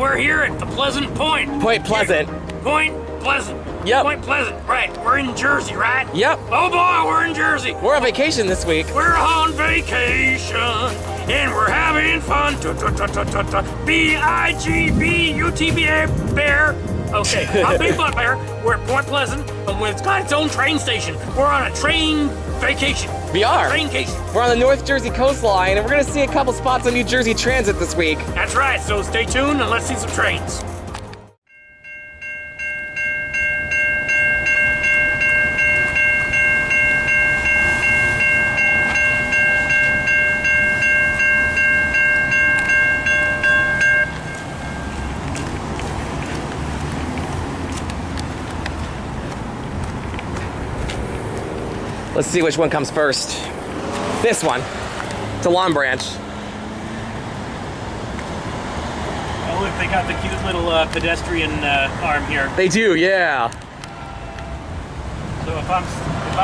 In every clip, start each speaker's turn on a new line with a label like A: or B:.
A: we're here at the Pleasant Point.
B: Point Pleasant.
A: Point Pleasant.
B: Yep.
A: Point Pleasant, right. We're in Jersey, right?
B: Yep.
A: Oh boy, we're in Jersey.
B: We're on vacation this week.
A: We're on vacation, and we're having fun. B-I-G-B-U-T-B-A, bear. Okay, not Big Butt Bear. We're at Point Pleasant, but it's got its own train station. We're on a train vacation.
B: We are.
A: Traincation.
B: We're on the North Jersey coastline, and we're gonna see a couple spots on New Jersey Transit this week.
A: That's right, so stay tuned and let's see some trains.
B: Let's see which one comes first. This one, to Long Branch.
C: Oh look, they got the cute little pedestrian arm here.
B: They do, yeah.
C: So if I'm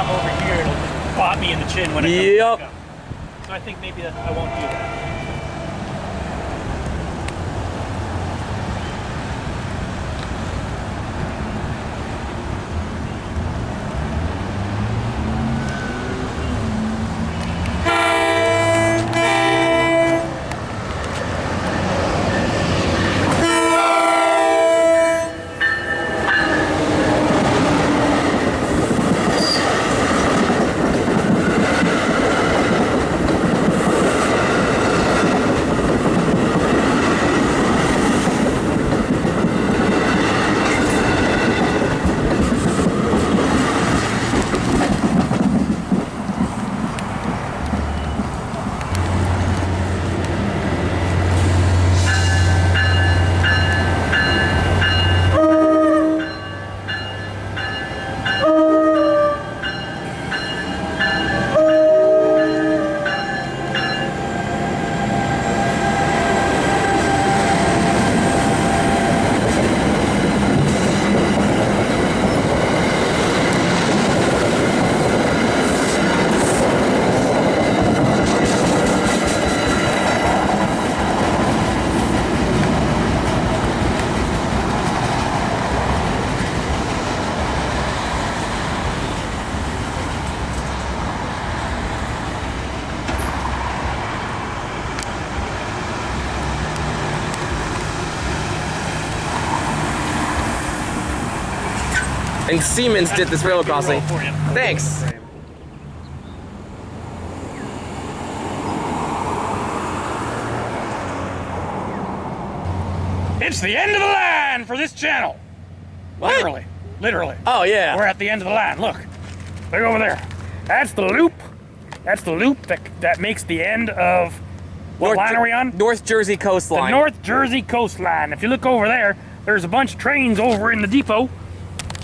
C: over here, it'll just bop me in the chin when it comes back up. So I think maybe I won't do that.
B: And Siemens did this railroad crossing. Thanks.
A: It's the end of the line for this channel.
B: What?
A: Literally.
B: Oh, yeah.
A: We're at the end of the line. Look over there. That's the loop. That's the loop that makes the end of what line are we on?
B: North Jersey coastline.
A: The North Jersey coastline. If you look over there, there's a bunch of trains over in the depot,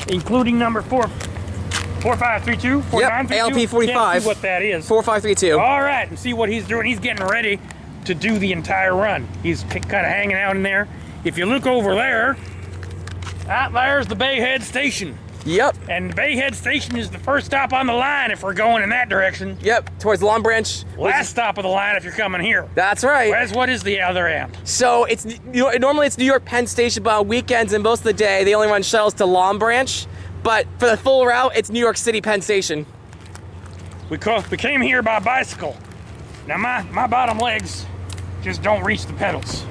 A: including number 4532, 4932.
B: Yep, ALP 45.
A: Can't see what that is.
B: 4532.
A: All right, and see what he's doing. He's getting ready to do the entire run. He's kind of hanging out in there. If you look over there, there's the Bayhead Station.
B: Yep.
A: And Bayhead Station is the first stop on the line if we're going in that direction.
B: Yep, towards Long Branch.
A: Last stop of the line if you're coming here.
B: That's right.
A: What is the other end?
B: So normally it's New York Penn Station, but on weekends and most of the day they only run shuttles to Long Branch. But for the full route, it's New York City Penn Station.
A: We came here by bicycle. Now my bottom legs just don't reach the pedals.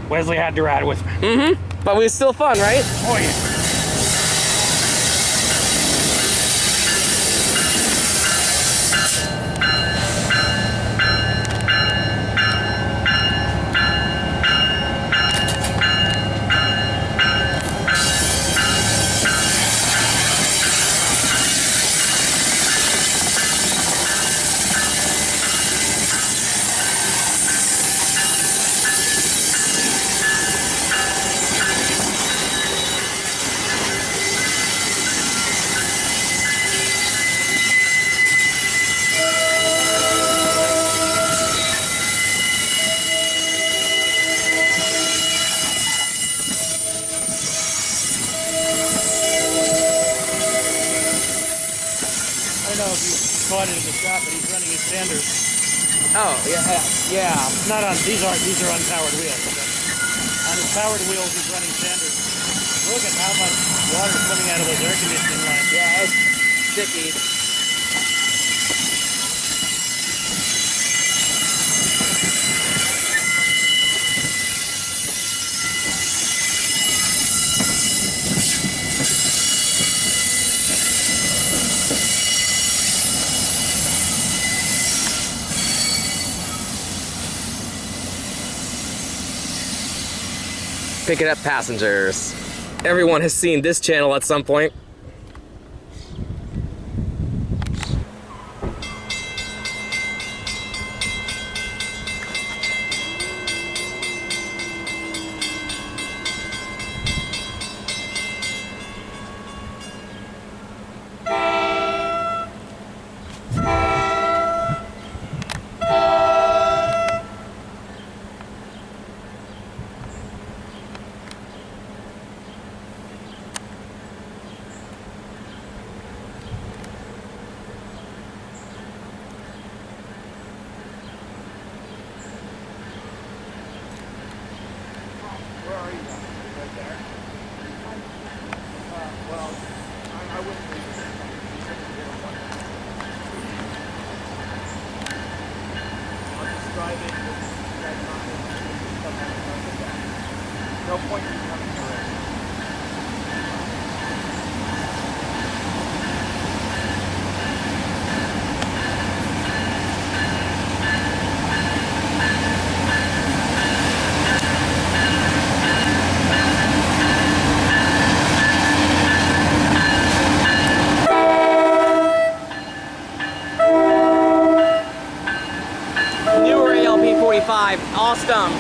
A: Wesley had to ride with me.
B: Mm-hmm. But it was still fun, right?
A: Oh yeah. Caught it in the shop, but he's running his standards.
B: Oh, yeah.
A: Not on these are unpowered wheels. But on
C: On his powered wheels, he's running standard. Look at how much water is coming out of those air conditioning lines.
B: Yeah, it's sticky. Pick it up, passengers. Everyone has seen this channel at some point.
D: Where are you now? Right there? Well, I wouldn't leave it. I'll just drive in with that nothing. No point in coming to it.
B: Newer ALP45, awesome.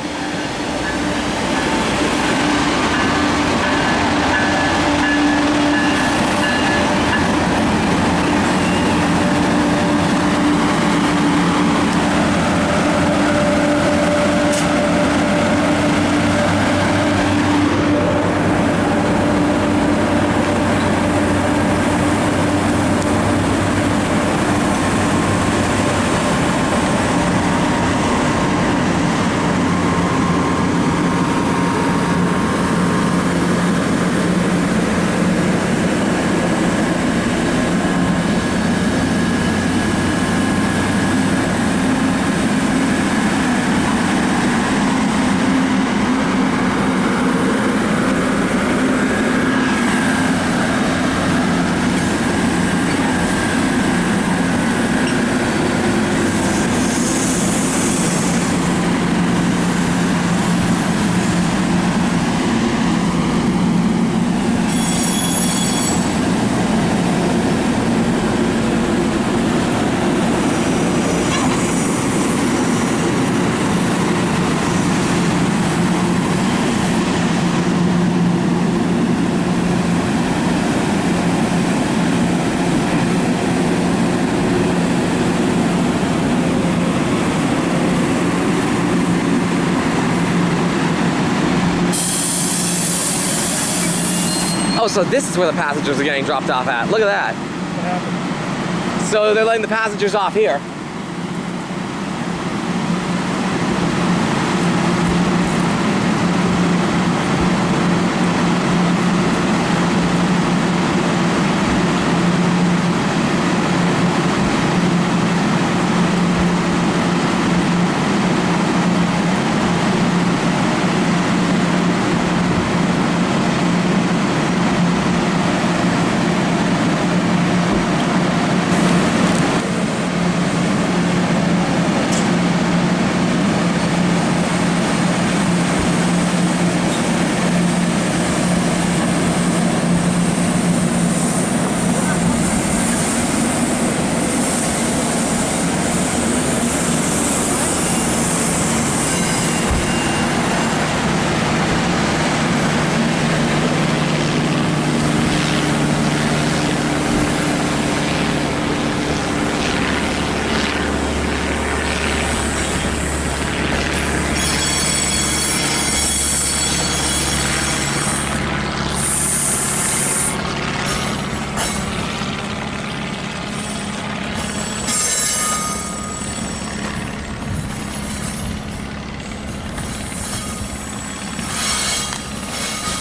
B: Oh, so this is where the passengers are getting dropped off at. Look at that.
A: What happened?
B: So they're letting the passengers off here.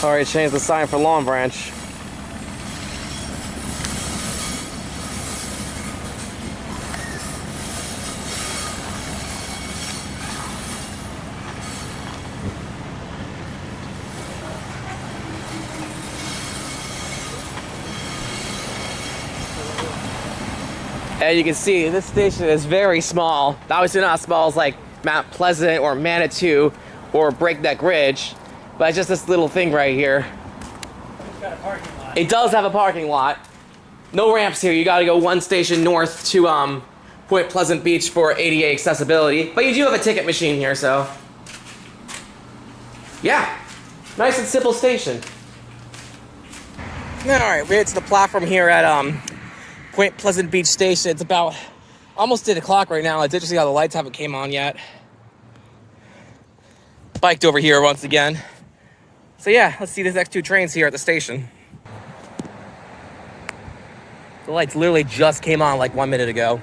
B: Already changed the sign for Long Branch. And you can see this station is very small. Obviously not as small as like Mount Pleasant or Manitou or Breakneck Ridge, but it's just this little thing right here.
C: It's got a parking lot.
B: It does have a parking lot. No ramps here. You gotta go one station north to Point Pleasant Beach for ADA accessibility. But you do have a ticket machine here, so. Yeah, nice and simple station. All right, we're to the platform here at Point Pleasant Beach Station. It's about almost 8 o'clock right now. It's interesting how the lights haven't came on yet. Biked over here once again. So yeah, let's see these next 2 trains here at the station. The lights literally just came on like 1 minute ago.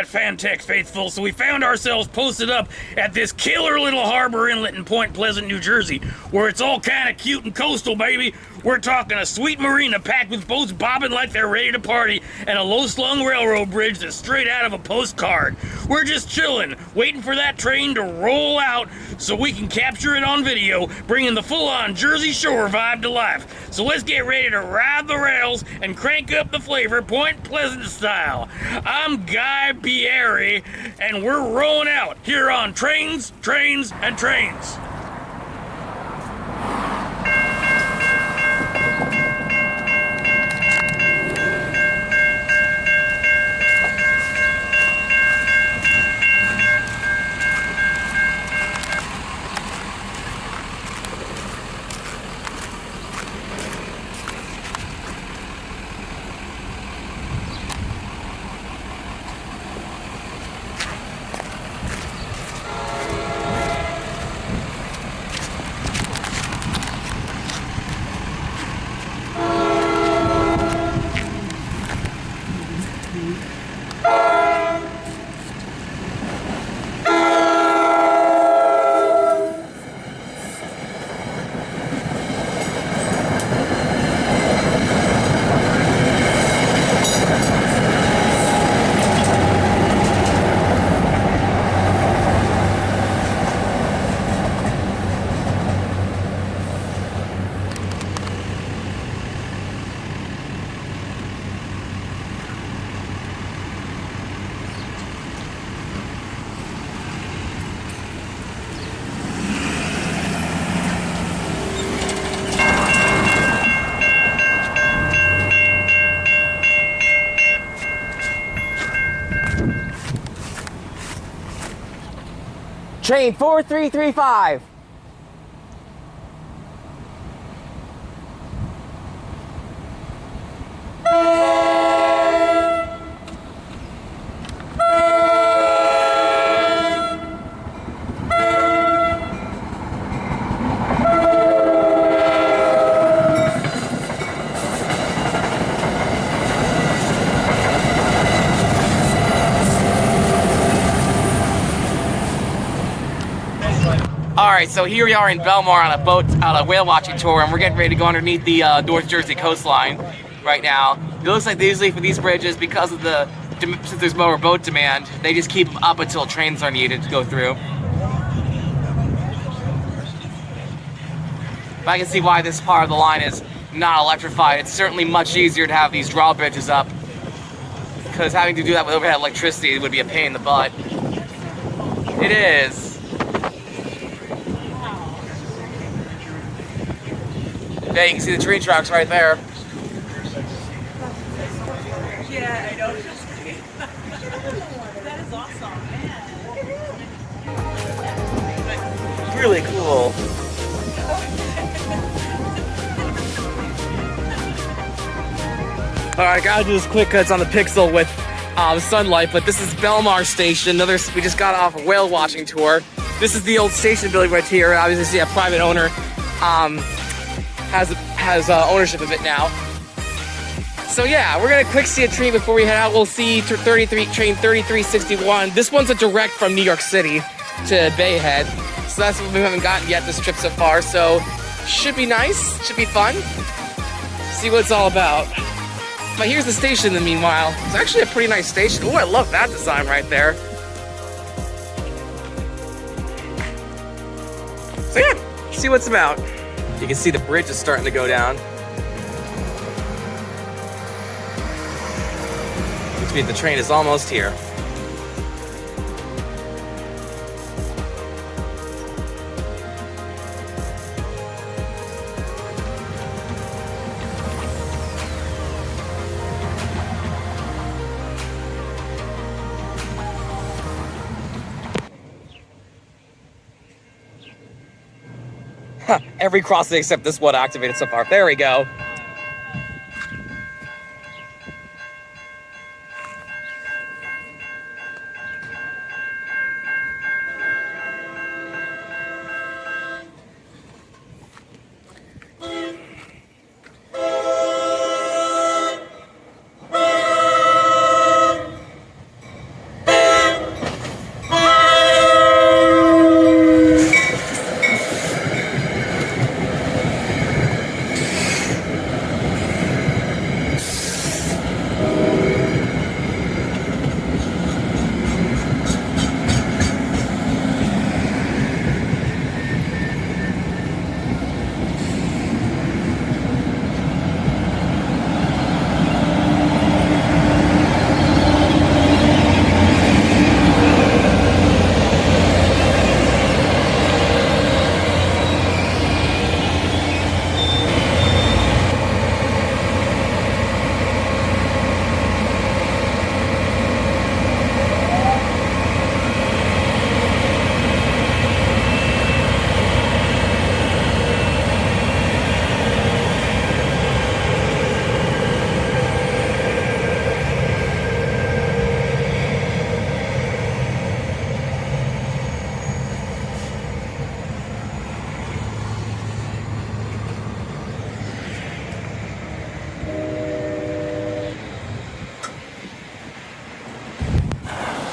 A: Fantex faithful, so we found ourselves posted up at this killer little harbor inlet in Point Pleasant, New Jersey, where it's all kind of cute and coastal, baby. We're talking a sweet marina packed with boats bobbing like they're ready to party and a low-slung railroad bridge that's straight out of a postcard. We're just chilling, waiting for that train to roll out so we can capture it on video, bringing the full-on Jersey Shore vibe to life. So let's get ready to ride the rails and crank up the flavor Point Pleasant style. I'm Guy Pieri, and we're rolling out here on Trains, Trains, and Trains.
B: Train 4335. Alright, so here we are in Belmar on a boat, on a whale watching tour, and we're getting ready to go underneath the North Jersey coastline right now. It looks like usually for these bridges, because of since there's more boat demand, they just keep them up until trains are needed to go through. But I can see why this part of the line is not electrified. It's certainly much easier to have these drawbridges up, because having to do that with overhead electricity would be a pain in the butt. It is. Yeah, you can see the train tracks right there.
E: Yeah, I know. That is awesome, man.
B: Really cool. Alright, gotta do this quick because it's on the pixel with sunlight, but this is Belmar Station. We just got off a whale watching tour. This is the old station building right here. Obviously, a private owner has ownership of it now. So yeah, we're gonna quick see a train before we head out. We'll see train 3361. This one's a direct from New York City to Bayhead. So that's what we haven't gotten yet this trip so far. So should be nice, should be fun. See what it's all about. But here's the station in the meanwhile. It's actually a pretty nice station. Oh, I love that design right there. So yeah, see what it's about. You can see the bridge is starting to go down. Which means the train is almost here. Every crossing except this one activated so far. There we go.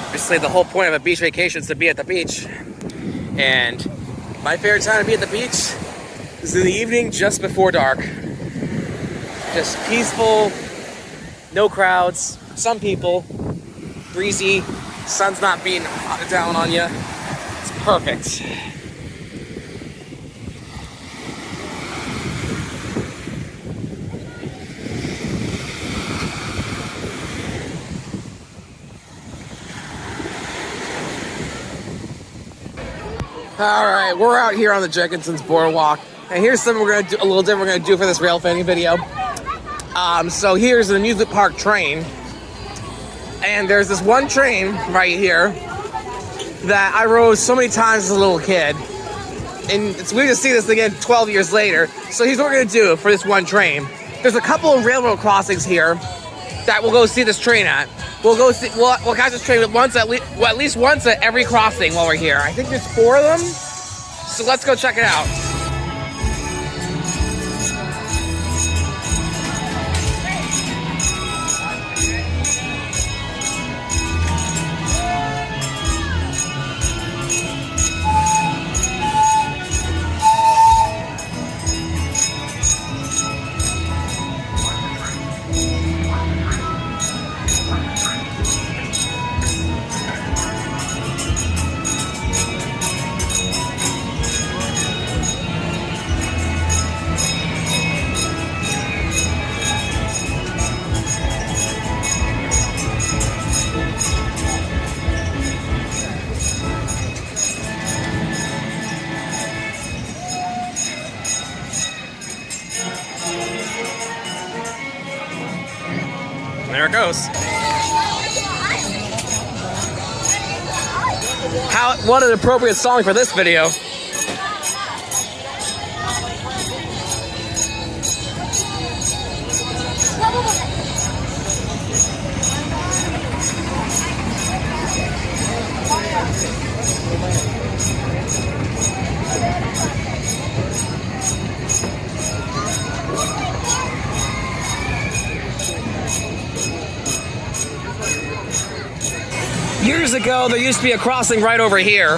B: Obviously, the whole point of a beach vacation is to be at the beach. And my favorite time to be at the beach is in the evening just before dark. Just peaceful, no crowds, some people, breezy, sun's not beating down on you. It's perfect. All right, we're out here on the Jenkinson's Boardwalk, and here's something we're gonna do a little different. We're gonna do for this rail fanning video. So here's the amusement park train, and there's this one train right here that I rode so many times as a little kid. And it's weird to see this again 12 years later. So here's what we're gonna do for this one train. There's a couple of railroad crossings here that we'll go see this train at. We'll catch this train at least once at every crossing while we're here. I think there's 4 of them. So let's go check it out. There it goes. What an appropriate song for this video. Years ago, there used to be a crossing right over here,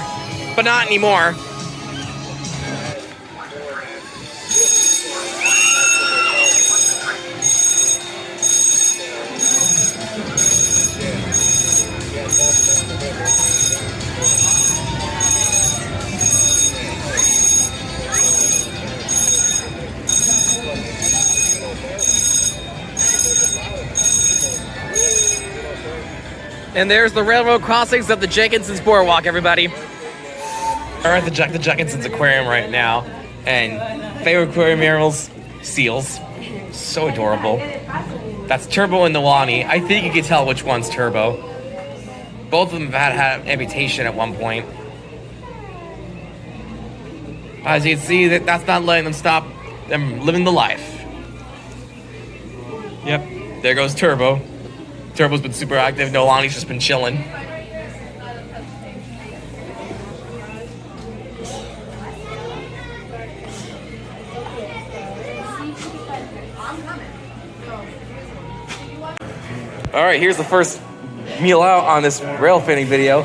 B: but not anymore. And there's the railroad crossings of the Jenkinson's Boardwalk, everybody. We're at the Jenkinson's Aquarium right now, and favorite aquarium animals, seals. So adorable. That's Turbo and Nalani. I think you can tell which one's Turbo. Both of them have had amputation at one point. As you can see, that's not letting them stop them living the life. Yep, there goes Turbo. Turbo's been super active. Nolani's just been chilling. All right, here's the first meal out on this rail fanning video.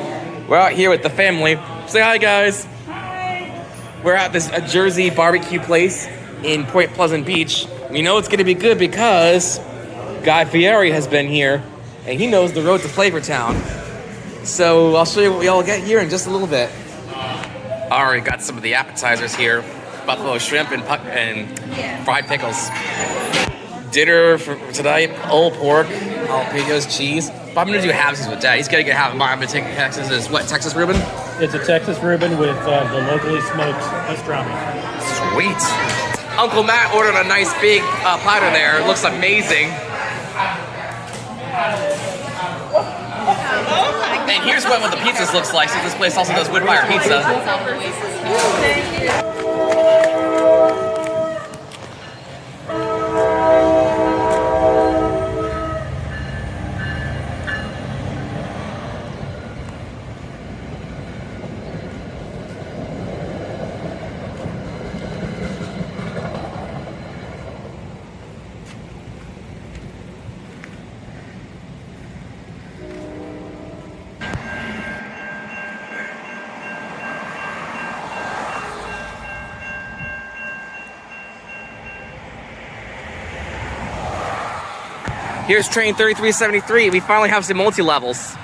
B: We're out here with the family. Say hi, guys. Hi. We're at this Jersey barbecue place in Point Pleasant Beach. We know it's gonna be good because Guy Fieri has been here and he knows the road to Flavortown. So I'll show you what we all get here in just a little bit. Already got some of the appetizers here. Buffalo shrimp and fried pickles. Dinner for tonight, old pork, jalapenos, cheese. But I'm gonna do halvesies with Dad. He's gonna get half of mine. I'm gonna take Texas's, Texas Reuben?
C: It's a Texas Reuben with the locally smoked pastrami.
B: Sweet. Uncle Matt ordered a nice big platter there. It looks amazing. And here's what the pizzas looks like. So this place also does wood fire pizza. Here's train 3373. We finally have some multi-levels.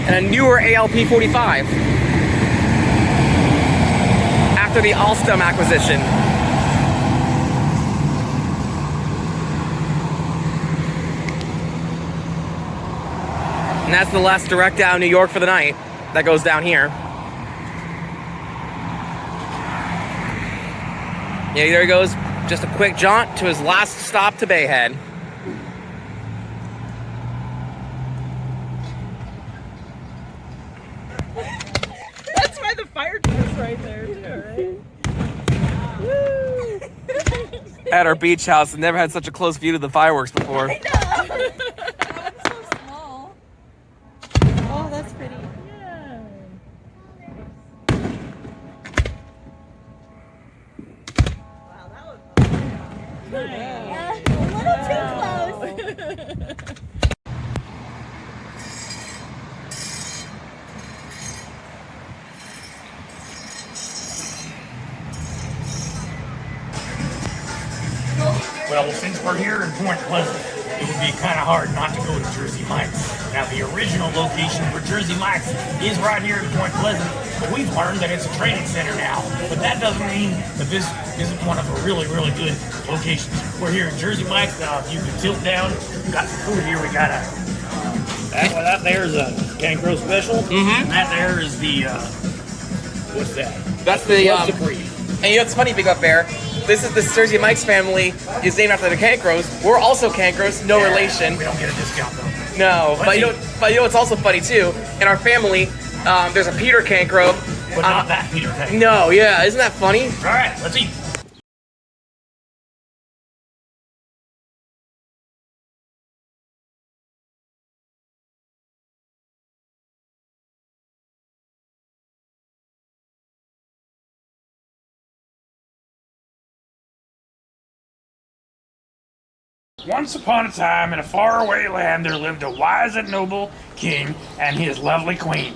B: and a newer ALP45 after the Alstom acquisition. And that's the last direct down New York for the night that goes down here. Yeah, there he goes. Just a quick jaunt to his last stop to Bayhead.
E: That's why the fire truck's right there too, right? Woo!
B: At our beach house, never had such a close view to the fireworks before.
E: That one's so small. Oh, that's pretty. Yeah. Wow, that was nice. A little too close.
A: Well, since we're here in Point Pleasant, it would be kind of hard not to go to Jersey Mike's. Now, the original location for Jersey Mike's is right here in Point Pleasant, but we've learned that it's a training center now. But that doesn't mean that this isn't one of the really, really good locations. We're here in Jersey Mike's. Now, if you can tilt down, we've got some food here. We got that there is a Cancro special. And that there is the, what's that?
B: That's the,
A: Supreme.
B: and you know what's funny, Big Up Bear? This is the Jersey Mike's family is named after the Cancros. We're also Cancros, no relation.
A: We don't get a discount though.
B: No, but you know what's also funny too? In our family, there's a Peter Cancro.
A: But not that Peter Pan.
B: No, yeah, isn't that funny?
A: All right, let's eat. Once upon a time, in a faraway land, there lived a wise and noble king and his lovely queen.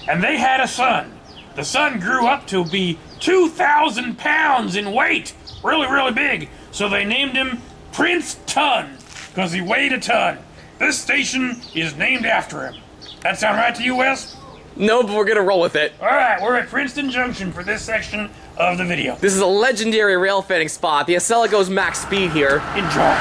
A: And they had a son. The son grew up to be 2,000 pounds in weight. Really, really big. So they named him Prince Ton, because he weighed a ton. This station is named after him. That sound right to you, Wes?
B: No, but we're gonna roll with it.
A: All right, we're at Princeton Junction for this section of the video.
B: This is a legendary rail fanning spot. The Acela goes max speed here.
A: Enjoy.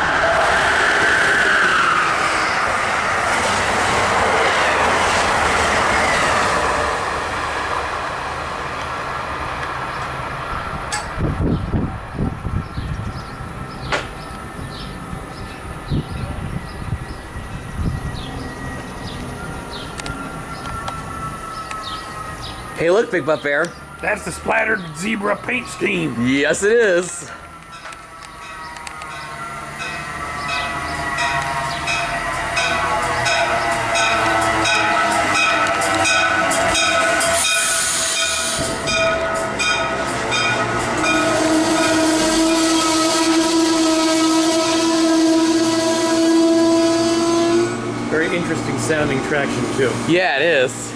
B: Hey, look, Big Butt Bear.
A: That's the splattered zebra paint scheme.
B: Yes, it is.
C: Very interesting sounding traction too.
B: Yeah, it is.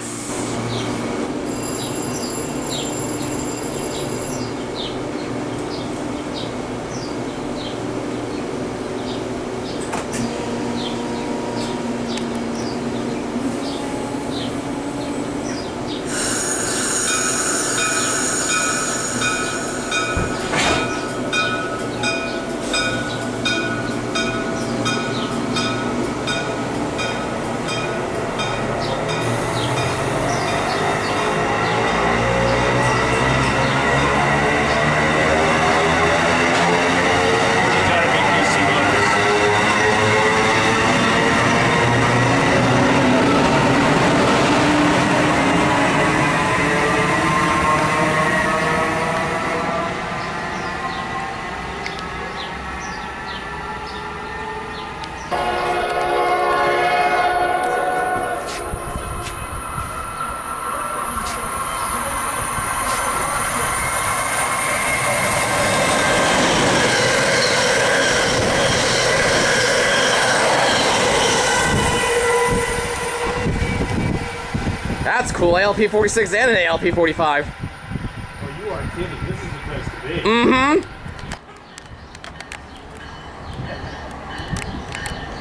B: That's cool. ALP46 and an ALP45.
C: Oh, you are kidding. This is the place to be.
B: Mm-hmm.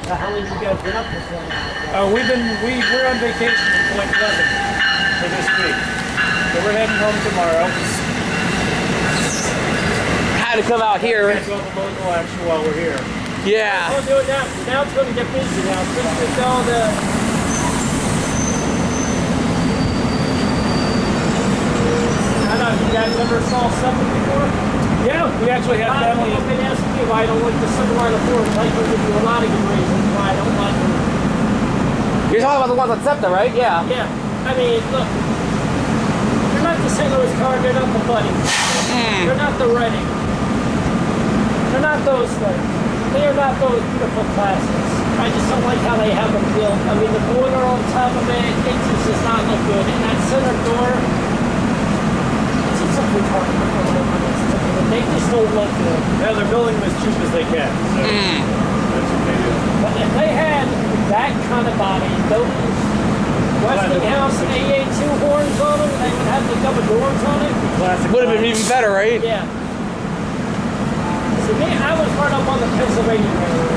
F: How long you guys been up this long?
C: We're on vacation in Point Pleasant for this week. So we're heading home tomorrow.
B: Had to come out here.
C: Catch all the local action while we're here.
B: Yeah.
F: I'll do it now. Now it's going to get busy now. Since it's all the... I don't know, you guys ever saw something before?
C: Yeah, we actually have family.
F: I've been asking you why I don't like the Civil Line of Ford. I can give you a lot of good reasons why I don't like them.
B: You're talking about the ones on SEPTA, right? Yeah.
F: Yeah, I mean, look, they're not the St. Louis car, they're not the Buddy. They're not the Reading. They're not those things. They are not those beautiful classics. I just don't like how they have them built. I mean, the border on top of it just does not look good. And that center door, it's just something retarded. They just don't look good.
C: Yeah, they're building them as cheap as they can. So that's what they do.
F: But if they had that kind of body, those Westinghouse and AA2 horns on them, they would have the double doors on it.
C: Classic.
B: Would have been even better, right?
F: Yeah. So me, I was brought up on the Pennsylvania Railroad.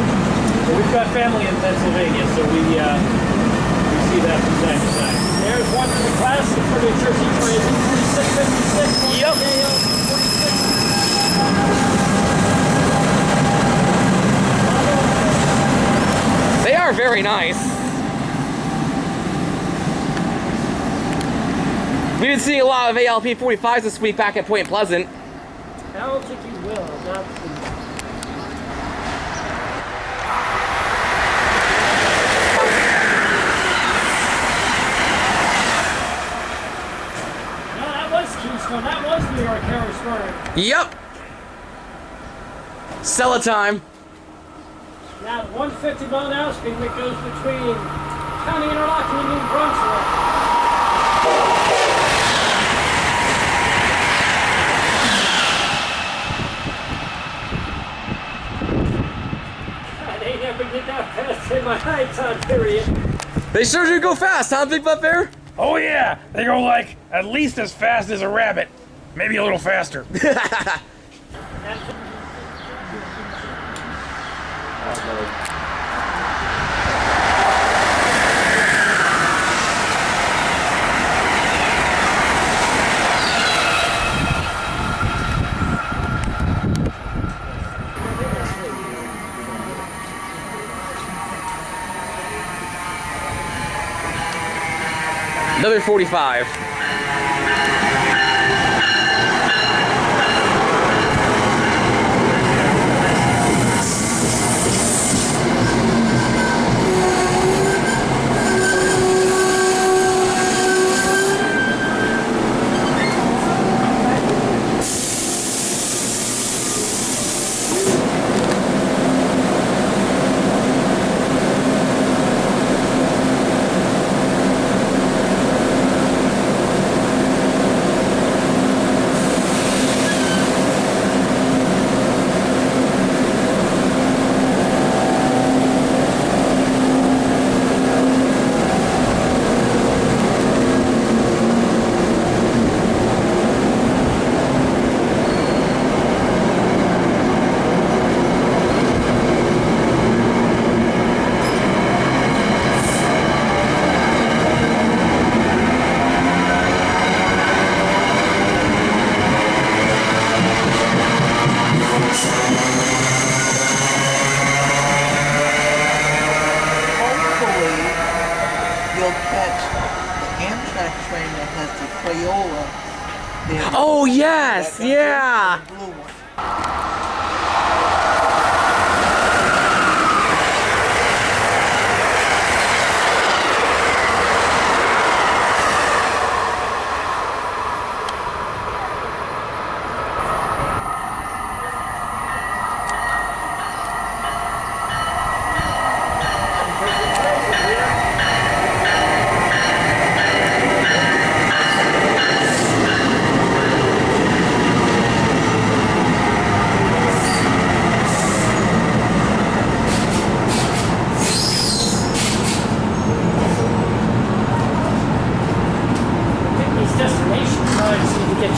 C: Well, we've got family in Pennsylvania, so we see that from time to time.
F: There's one of the classic for New Jersey Transit, 4656.
B: Yep.
F: 46.
B: They are very nice. We've been seeing a lot of ALP 45s this week back at Point Pleasant.
F: I don't think you will. Not No, that was Keystone. That was New York Harrisburg.
B: Yep. Sell time.
F: Now, 150 mile an hour speed that goes between County Interlochen and New Brunswick. They never get that fast in my high time period.
B: They sure do go fast, huh, Big Butt Bear?
A: Oh yeah, they go like at least as fast as a rabbit, maybe a little faster.
B: Another 45.
G: train that has the Crayola.
B: Oh, yes, yeah.
G: The blue one.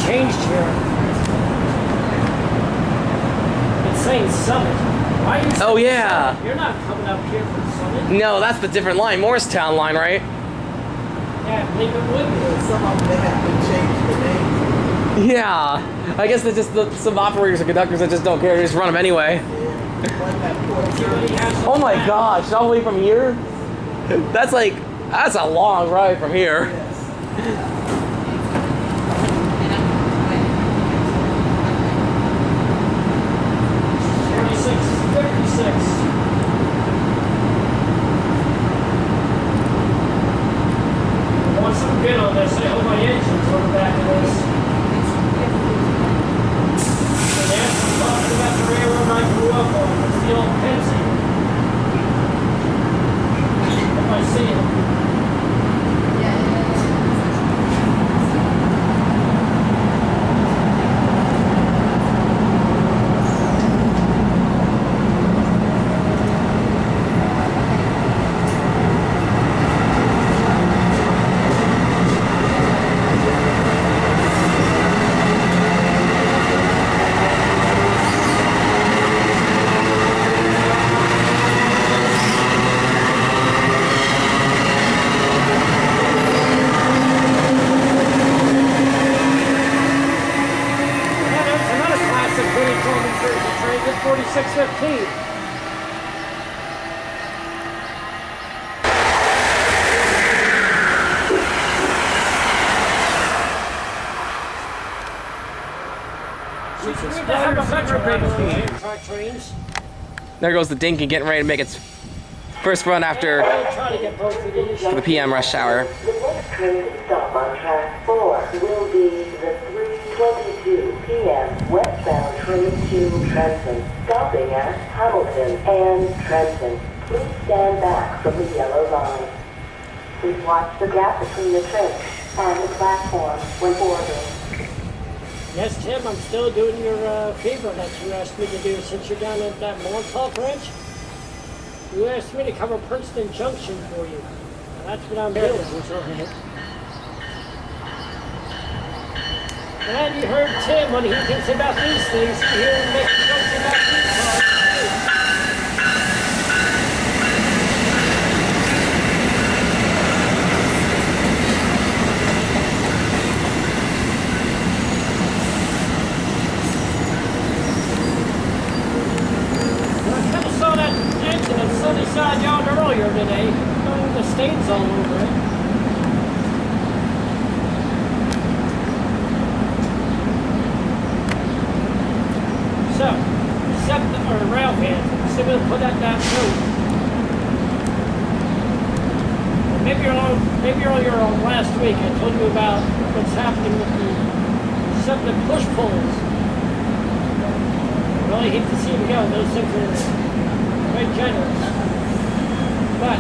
F: Changed here. It's saying Summit. Why you
B: Oh,
F: saying
B: yeah.
F: Summit? You're not coming up here from Summit.
B: No, that's the different line. Morristown line, right?
F: Yeah, I believe it would be.
G: Some of them, they have to change the name.
B: Yeah. I guess some operators and conductors that just don't care. They just run them anyway.
G: Yeah. One that Port
F: Everybody has
B: Oh my
F: some-
B: gosh, all the way from here? That's a long ride from here.
G: Yes.
F: 56. Want some good on this? I hope my engine's on the back of this. And that's talking about the railroad I grew up on. It's the old Pepsi. If I see it. Yeah, there's another classic Vinny Coleman Jersey train, the 4615. We need to have a better railroad trains.
B: There goes the Dinky getting ready to make its first run after
F: I'll try to get both of these.
B: the PM rush hour.
H: The next train to stop on track 4 will be the 3:22 p.m. westbound train to Trenton, stopping at Hamilton and Trenton. Please stand back from the yellow line. Please watch the gap between the train and the platform when boarding.
F: Yes, Tim, I'm still doing your favor that you asked me to do since you're down at that Montauk Ranch. You asked me to cover Princeton Junction for you. And that's what I'm doing. And you heard Tim when he thinks about these things, you hear him making jokes about these cars. I kind of saw that engine at Sunnyside Yard earlier today. The stains all over it. So, railfan. So we'll put that down too. Maybe earlier on last week I told you about what's happening with the push pulls. I really hate to see them go. Those things are quite generous. But,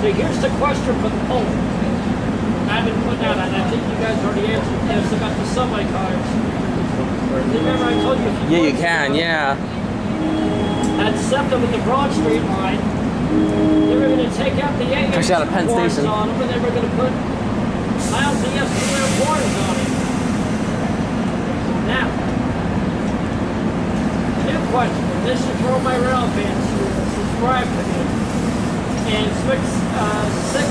F: so here's the question for the poll. I've been putting out, and I think you guys already answered this about the semi-cars. Remember I told you if
B: Yeah, you can, yeah.
F: at SEPTA with the Broad Street line, they were going to take out the AM
B: Fresh out of Penn
F: horns
B: Station.
F: on them, and they were going to put miles of yes horns on it. Now, new question. This is for all my rail fans who subscribe to me. And 616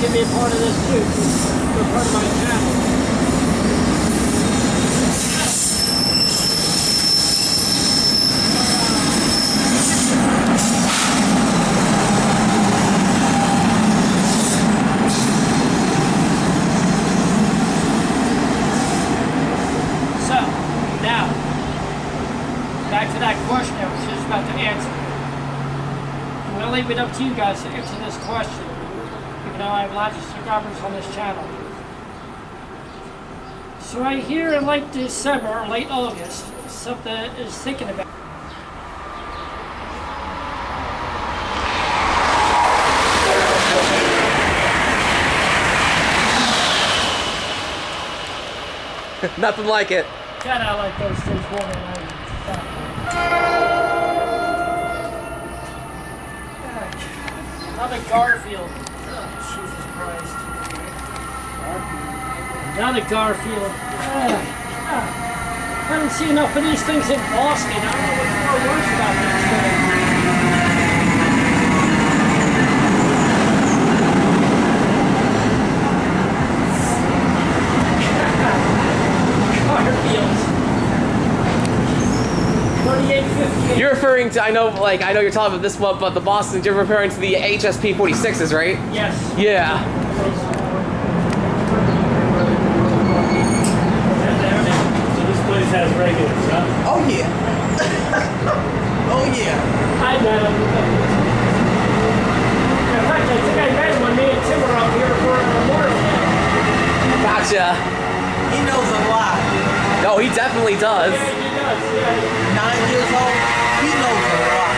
F: can be a part of this too. They're part of my channel. So, now, back to that question I was just about to answer. I'm going to leave it up to you guys to answer this question, even though I have lots of subscribers on this channel. So right here in late December, or late August, something is thinking about.
B: Nothing like it.
F: God, I like those things more than I thought. Another Garfield. Oh, Jesus Christ. Another Garfield. I don't see enough of these things in Boston. I don't know what's more worse about these things. Car fields. 3858.
B: You're referring to, I know you're talking about this one, but the Boston, you're referring to the HSP 46s, right?
F: Yes.
B: Yeah.
C: So this place has regulars, huh?
G: Oh yeah. Oh yeah.
F: I met him. In fact, I think I met him when me and Tim were out here for a Memorial Day.
B: Gotcha.
G: He knows a lot.
B: No, he definitely does.
F: Yeah, he does. Yeah.
G: 9 years old, he knows a lot.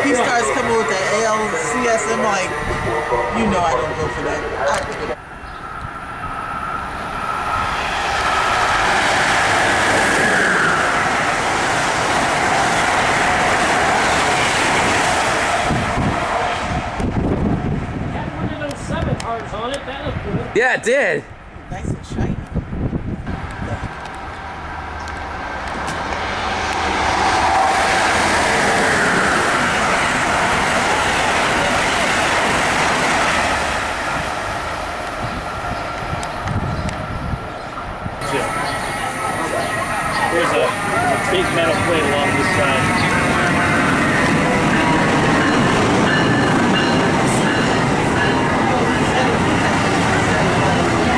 G: He starts coming with the LCS. I'm like, you know I don't go for that.
F: Had one of those 7 cars on it. That looked good.
B: Yeah, it did.
G: Nice and shiny.
C: There's a big metal plate along this side.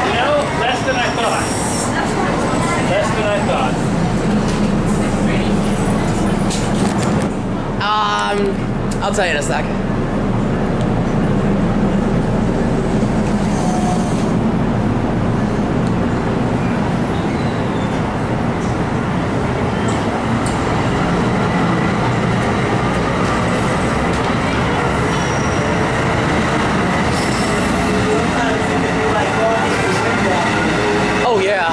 C: You know, less than I thought. Less than I thought.
B: I'll tell you in a sec. Oh yeah.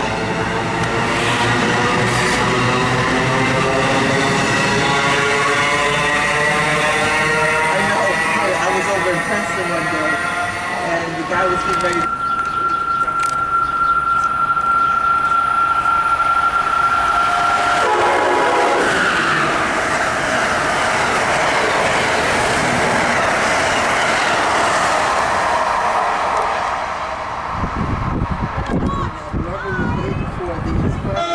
G: I know. I was over in Princeton one day, and the guy was getting ready. Whoever was waiting for the express.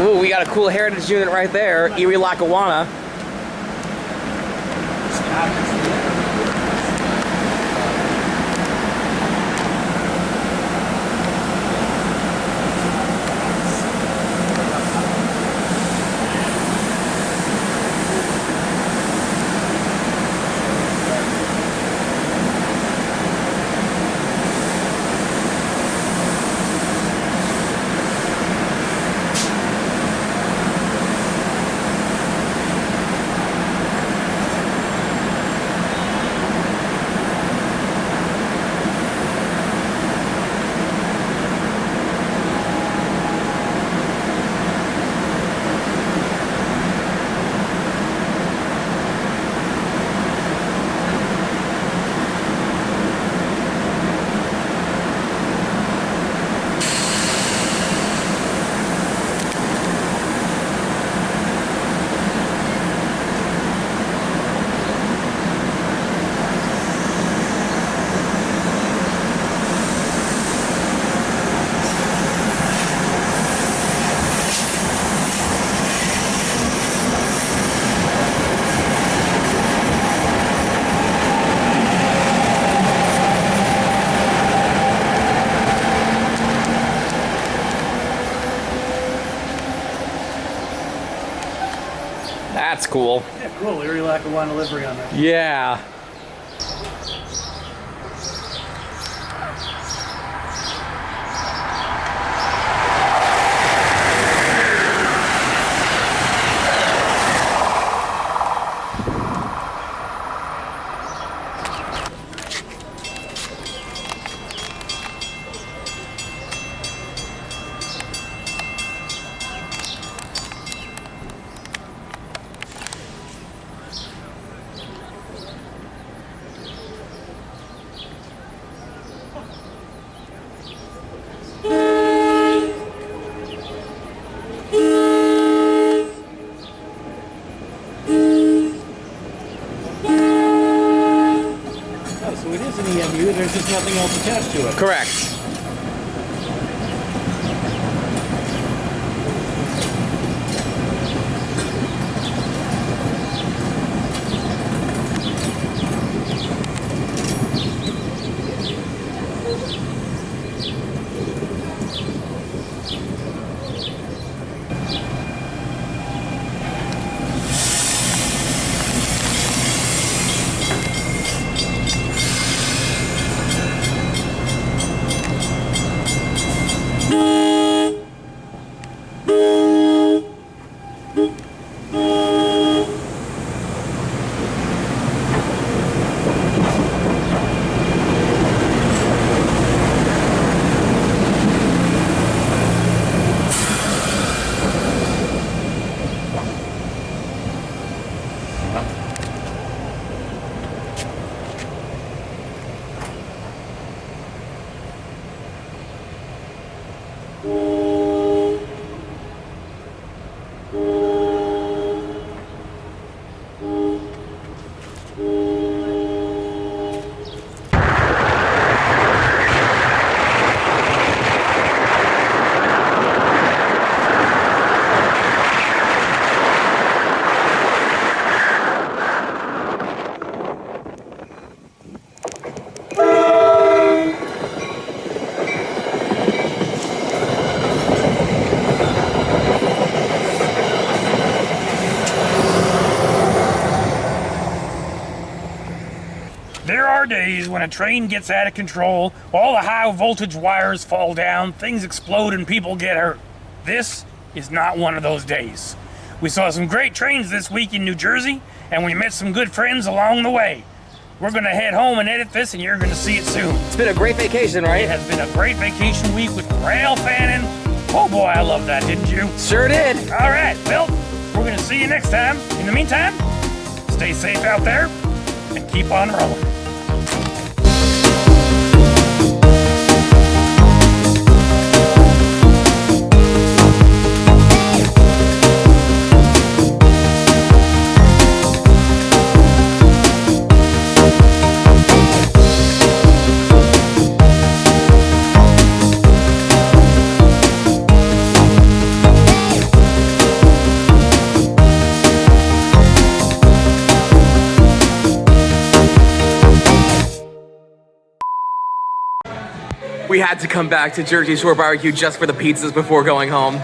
B: Ooh, we got a cool heritage unit right there, Erie Lackawanna. That's cool.
C: Yeah, cool. Erie Lackawanna livery on there.
B: Yeah.
C: attached to it.
B: Correct.
A: There are days when a train gets out of control, all the high voltage wires fall down, things explode and people get hurt. This is not one of those days. We saw some great trains this week in New Jersey, and we met some good friends along the way. We're gonna head home and edit this, and you're gonna see it soon.
B: It's been a great vacation, right?
A: It has been a great vacation week with rail fanning. Oh boy, I love that, didn't you?
B: Sure did.
A: All right, well, we're gonna see you next time. In the meantime, stay safe out there and keep on rolling.
B: We had to come back to Jersey Shore Barbecue just for the pizzas before going home.